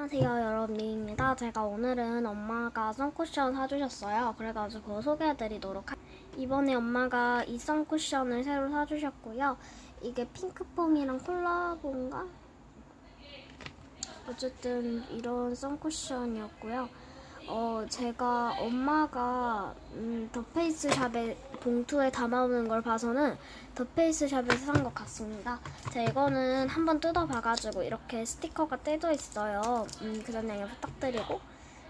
안녕하세요, 여러분, 미입니다. 제가 오늘은 엄마가 선쿠션 사주셨어요. 그래가지고 소개해드리도록 할게요. 이번에 엄마가 이 선쿠션을 새로 사주셨고요. 이게 핑크퐁이랑 콜라보인가? 어쨌든 이런 선쿠션이었고요. 제가 엄마가 더페이스 샵에 봉투에 담아오는 걸 봐서는 더페이스 샵에서 산 것 같습니다. 제가 이거는 한번 뜯어봐가지고 이렇게 스티커가 떼져 있어요. 그 점 양해 부탁드리고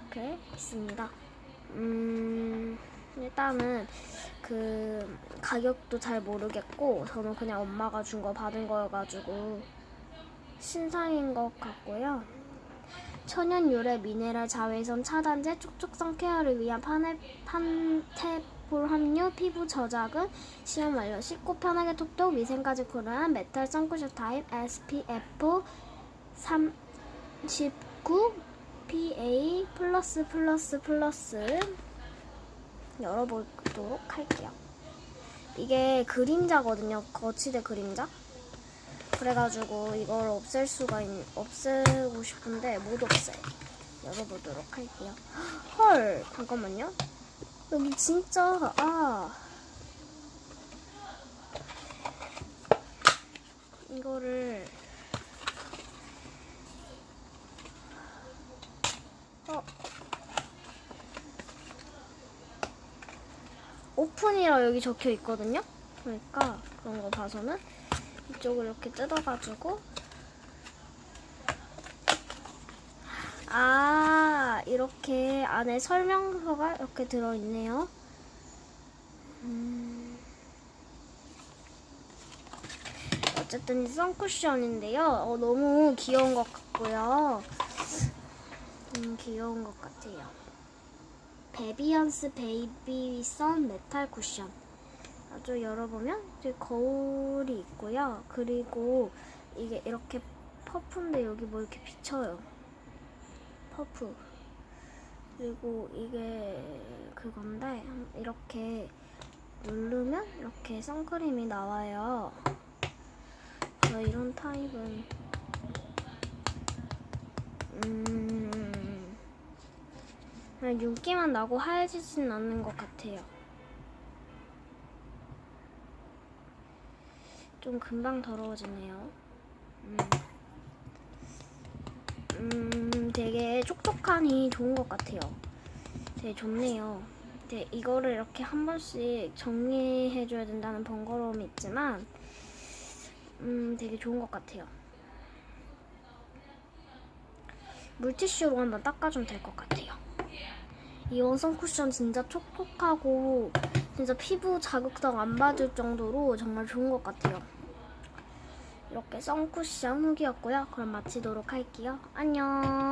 이렇게 있습니다. 일단은 그 가격도 잘 모르겠고 저는 그냥 엄마가 준 거 받은 거여가지고 신상인 것 같고요. 천연 유래 미네랄 자외선 차단제 촉촉성 케어를 위한 판테볼 함유 피부 저작은 시험 완료 씻고 편하게 톡톡 위생까지 고려한 메탈 선쿠션 타입 SPF 39 PA+++ 열어보도록 할게요. 이게 그림자거든요. 거치대 그림자. 그래가지고 이걸 없애고 싶은데 못 없애. 열어보도록 할게요. 헐, 잠깐만요. 여기 진짜 이거를 오픈이라 여기 적혀 있거든요. 그러니까 그런 거 봐서는 이쪽을 이렇게 뜯어가지고 이렇게 안에 설명서가 이렇게 들어있네요. 어쨌든 선쿠션인데요. 너무 귀여운 것 같고요. 귀여운 것 같아요. 베비언스 베이비 선 메탈 쿠션. 아주 열어보면 이제 거울이 있고요. 그리고 이게 이렇게 퍼프인데 여기 뭐 이렇게 비쳐요. 퍼프. 그리고 이게 그건데 이렇게 누르면 이렇게 선크림이 나와요. 이런 타입은 그냥 윤기만 나고 하얘지진 않는 것 같아요. 좀 금방 더러워지네요. 되게 촉촉하니 좋은 것 같아요. 되게 좋네요. 이거를 이렇게 한 번씩 정리해줘야 된다는 번거로움이 있지만 되게 좋은 것 같아요. 물티슈로 한번 닦아주면 될 것 같아요. 이 원선 쿠션 진짜 촉촉하고 진짜 피부 자극성 안 받을 정도로 정말 좋은 것 같아요. 이렇게 선쿠션 후기였고요. 그럼 마치도록 할게요. 안녕.